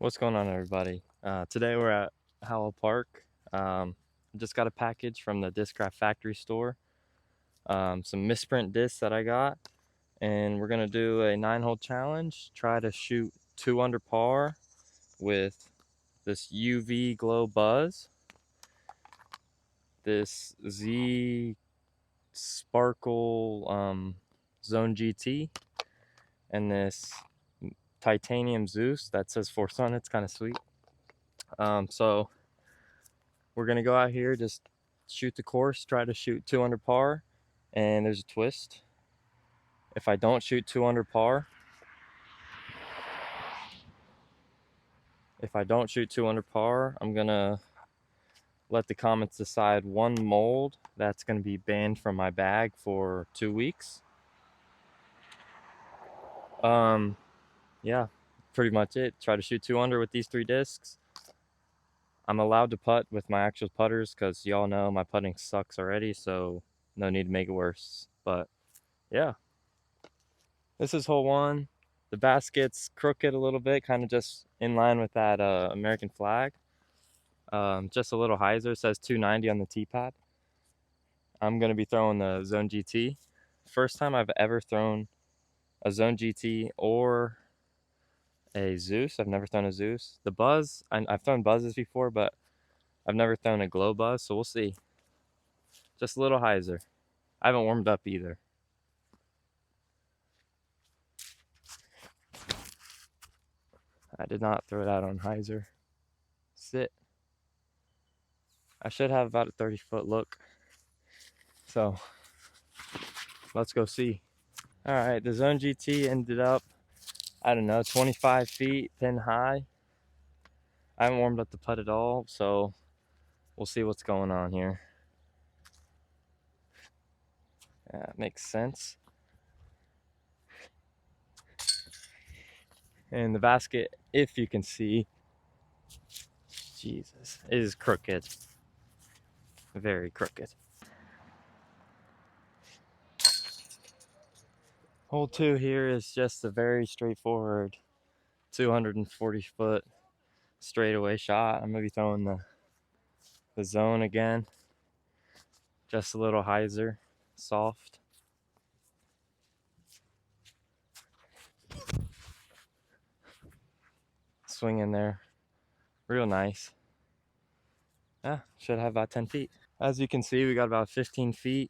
What's going on, everybody? Today we're at Howell Park. Just got a package from the Discraft factory store. Some misprint discs that I got, and we're gonna do a 9-hole challenge. Try to shoot 2 under par with this UV Glow Buzzz, this Z Sparkle Zone GT, and this Titanium Zeus that says Force on. It's kind of sweet. So we're gonna go out here, just shoot the course, try to shoot 2 under par, and there's a twist. If I don't shoot 2 under par, I'm gonna let the comments decide one mold that's gonna be banned from my bag for 2 weeks. Yeah, pretty much it. Try to shoot 2 under with these 3 discs. I'm allowed to putt with my actual putters because y'all know my putting sucks already, so no need to make it worse. But yeah, this is hole 1. The basket's crooked a little bit, kind of just in line with that American flag. Just a little hyzer, says 290 on the tee pad. I'm going to be throwing the Zone GT. First time I've ever thrown a Zone GT or a Zeus. I've never thrown a Zeus. The Buzz, I've thrown Buzzes before, but I've never thrown a Glow Buzz, so we'll see. Just a little hyzer. I haven't warmed up either. I did not throw it out on hyzer. Sit. I should have about a 30-foot look. So let's go see. All right, the Zone GT ended up, I don't know, 25 feet pin high. I haven't warmed up the putt at all, so we'll see what's going on here. Yeah, it makes sense. And the basket, if you can see, Jesus, is crooked. Very crooked. Hole 2 here is just a very straightforward 240-foot straightaway shot. I'm gonna be throwing the zone again. Just a little hyzer, soft. Swing in there, real nice. Yeah, should have about 10 feet. As you can see, we got about 15 feet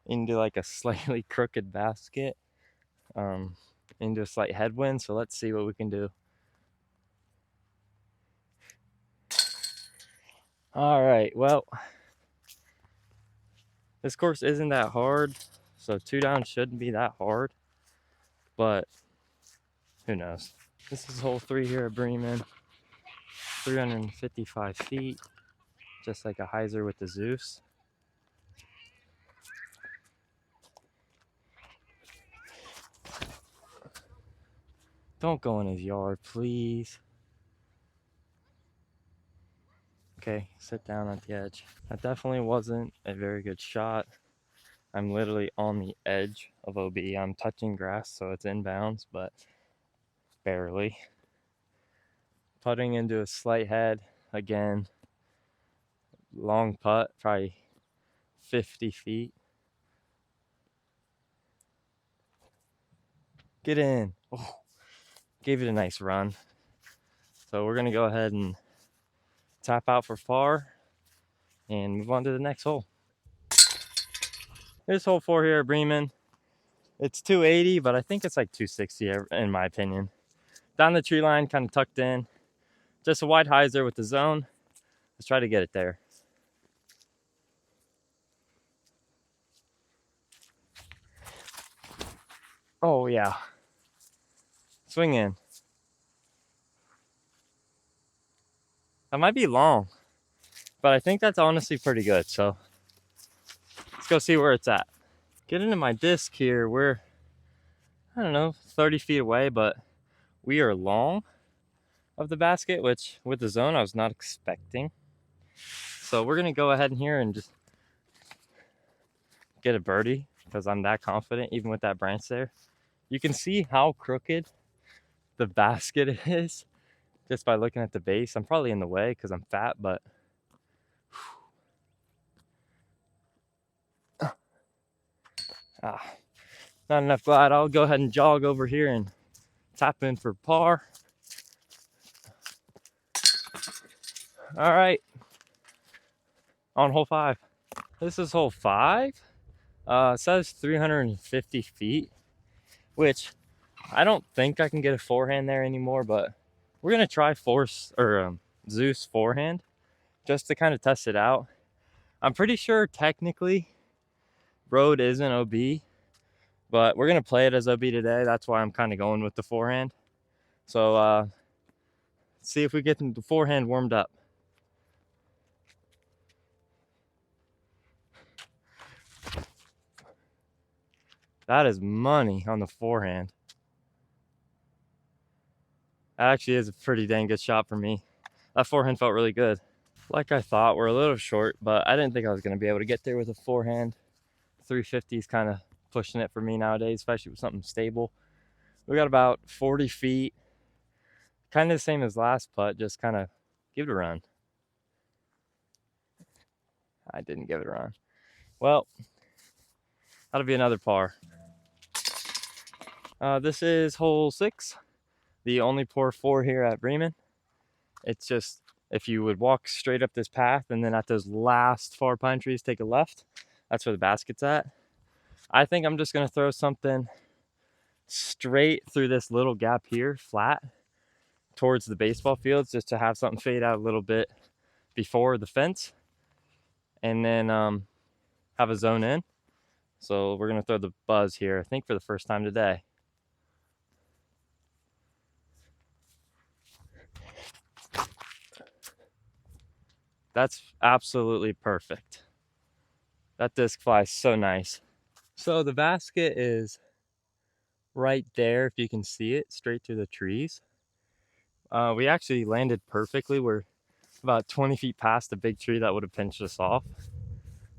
into like a slightly crooked basket, into a slight headwind. So let's see what we can do. All right, well, this course isn't that hard, so 2 down shouldn't be that hard, but who knows. This is hole 3 here at Bremen, 355 feet, just like a hyzer with the Zeus. Don't go in his yard, please. Okay, sit down at the edge. That definitely wasn't a very good shot. I'm literally on the edge of OB. I'm touching grass, so it's inbounds, but barely. Putting into a slight head again. Long putt, probably 50 feet. Get in. Oh, gave it a nice run. So we're gonna go ahead and tap out for par and move on to the next hole. This hole 4 here at Bremen. It's 280, but I think it's like 260 in my opinion. Down the tree line, kind of tucked in. Just a wide hyzer with the zone. Let's try to get it there. Oh yeah. Swing in. That might be long, but I think that's honestly pretty good. So let's go see where it's at. Get into my disc here. We're, I don't know, 30 feet away, but we are long of the basket, which with the zone I was not expecting. So we're gonna go ahead in here and just get a birdie because I'm that confident, even with that branch there. You can see how crooked the basket is. just by looking at the base. I'm probably in the way because I'm fat, but not enough glide. I'll go ahead and jog over here and tap in for par. All right, on hole 5. This is hole 5. It says 350 feet, which I don't think I can get a forehand there anymore, but we're gonna try Zeus forehand just to kind of test it out. I'm pretty sure technically road isn't OB, but we're gonna play it as OB today. That's why I'm kind of going with the forehand. So see if we get the forehand warmed up. That is money on the forehand. That actually is a pretty dang good shot for me. That forehand felt really good. Like I thought, we're a little short, but I didn't think I was gonna be able to get there with a forehand. 350 is kind of pushing it for me nowadays, especially with something stable. We got about 40 feet, kind of the same as last putt, just kind of give it a run. I didn't give it a run. Well, that'll be another par. This is hole 6, the only par 4 here at Bremen. It's just, if you would walk straight up this path and then at those last far pine trees, take a left, that's where the basket's at. I think I'm just gonna throw something straight through this little gap here, flat, towards the baseball fields, just to have something fade out a little bit before the fence, and then have a zone in. So we're gonna throw the Buzz here, I think for the first time today. That's absolutely perfect. That disc flies so nice. So the basket is right there, if you can see it, straight through the trees. We actually landed perfectly. We're about 20 feet past the big tree that would have pinched us off.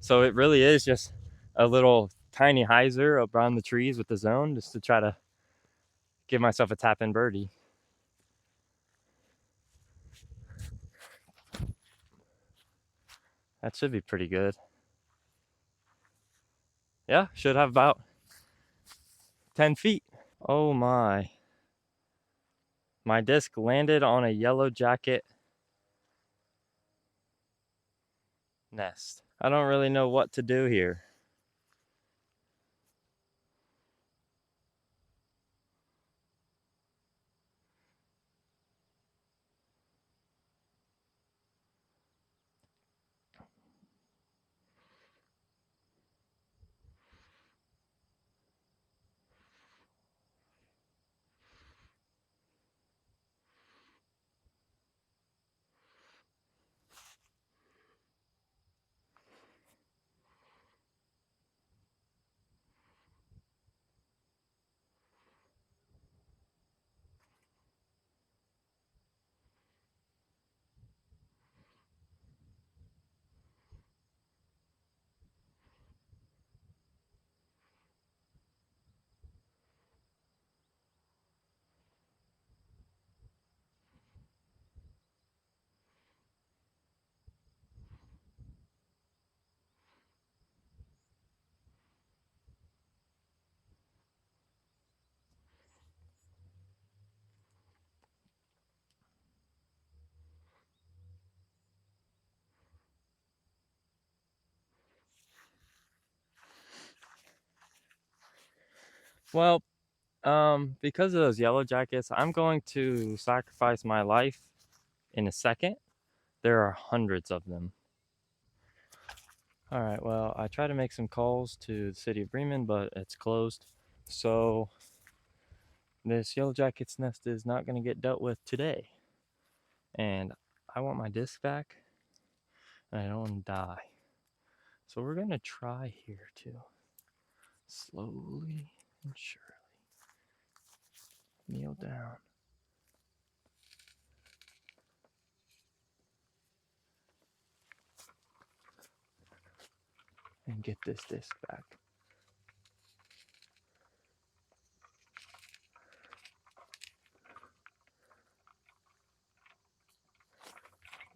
So it really is just a little tiny hyzer up around the trees with the zone, just to try to give myself a tap-in birdie. That should be pretty good. Yeah, should have about 10 feet. Oh my. My disc landed on a yellow jacket nest. I don't really know what to do here. Well, because of those yellow jackets, I'm going to sacrifice my life in a second. There are hundreds of them. All right, well, I tried to make some calls to the city of Bremen, but it's closed. So this yellow jacket's nest is not going to get dealt with today. And I want my disc back, and I don't want to die. So we're going to try here to slowly and surely kneel down. And get this disc back.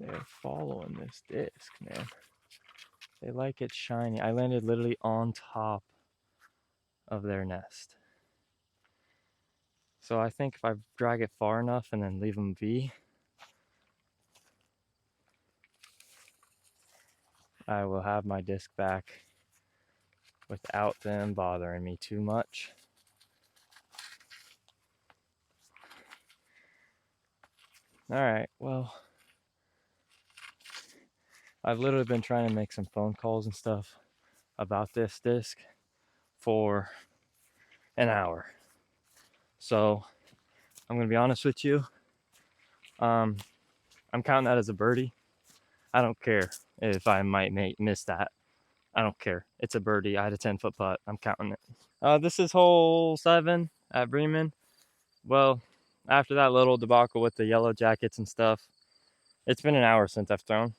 They're following this disc, man. They like it shiny. I landed literally on top of their nest. So I think if I drag it far enough and then leave them be, I will have my disc back without them bothering me too much. All right, well, I've literally been trying to make some phone calls and stuff about this disc for an hour. So I'm gonna be honest with you. I'm counting that as a birdie. I don't care if I might miss that. I don't care. It's a birdie. I had a 10-foot putt. I'm counting it. This is hole 7 at Bremen. Well, after that little debacle with the yellow jackets and stuff, it's been an hour since I've thrown.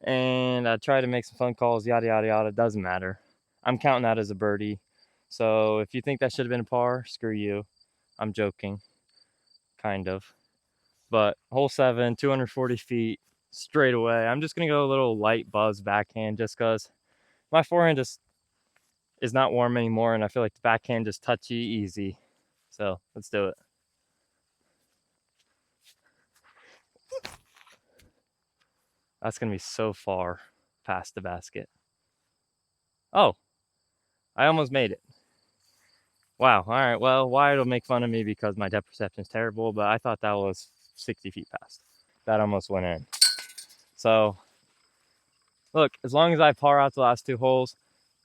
And I tried to make some phone calls, yada, yada, yada. Doesn't matter. I'm counting that as a birdie. So if you think that should have been a par, screw you. I'm joking. Kind of. But hole 7, 240 feet, straight away. I'm just going to go a little light buzz backhand just because my forehand just is not warm anymore. And I feel like the backhand just touchy, easy. So let's do it. That's going to be so far past the basket. Oh, I almost made it. Wow. All right. Well, Wyatt will make fun of me because my depth perception is terrible, but I thought that was 60 feet past. That almost went in. So, look, as long as I par out the last 2 holes,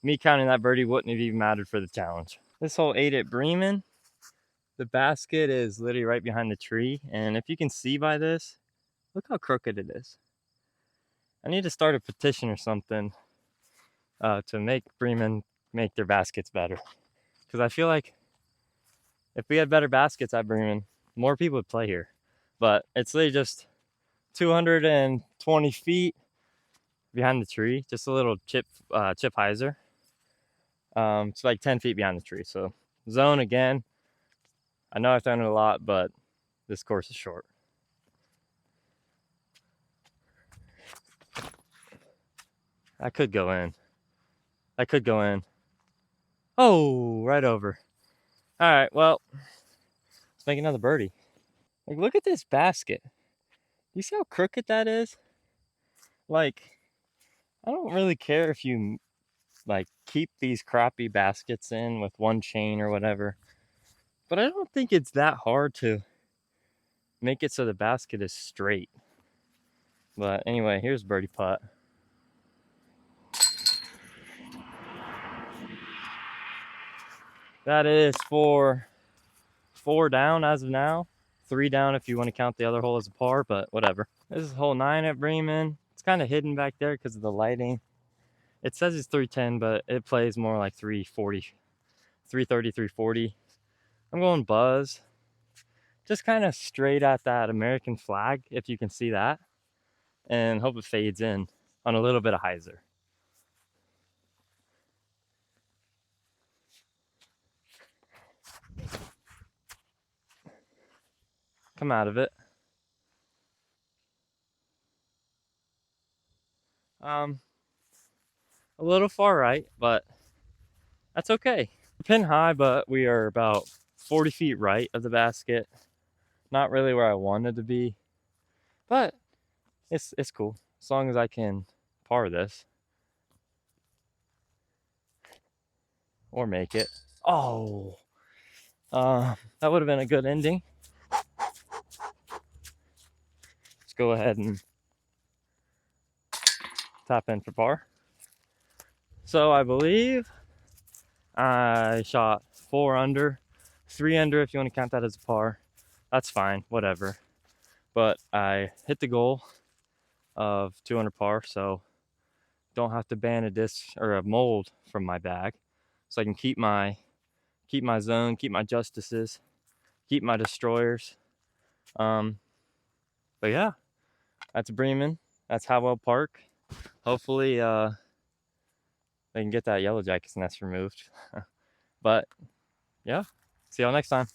me counting that birdie wouldn't have even mattered for the challenge. This hole 8 at Bremen, the basket is literally right behind the tree. And if you can see by this, look how crooked it is. I need to start a petition or something to make Bremen make their baskets better. Because I feel like if we had better baskets at Bremen, more people would play here. But it's literally just 220 feet behind the tree, just a little chip hyzer. It's like 10 feet behind the tree. So zone again. I know I've done it a lot, but this course is short. I could go in. I could go in. Oh, right over. All right, well, let's make another birdie. Like, look at this basket. You see how crooked that is? Like, I don't really care if you like keep these crappy baskets in with one chain or whatever, but I don't think it's that hard to make it so the basket is straight. But anyway, here's birdie putt. That is for 4 down as of now. 3 down if you want to count the other hole as a par, but whatever. This is hole 9 at Bremen. It's kind of hidden back there because of the lighting. It says it's 310, but it plays more like 340, 330, 340. I'm going Buzz. Just kind of straight at that American flag, if you can see that. And hope it fades in on a little bit of hyzer. Come out of it. A little far right, but that's okay. Pin high, but we are about 40 feet right of the basket. Not really where I wanted to be, but it's cool as long as I can par this or make it. Oh, that would have been a good ending. Let's go ahead and tap in for par. So I believe I shot 4 under, 3 under if you want to count that as a par. That's fine, whatever. But I hit the goal of 200 par, so don't have to ban a disc or a mold from my bag. So I can keep my zone, keep my justices, keep my destroyers. But yeah, that's Bremen. That's Howell Park. Hopefully they can get that yellow jacket's nest removed. But yeah, see y'all next time.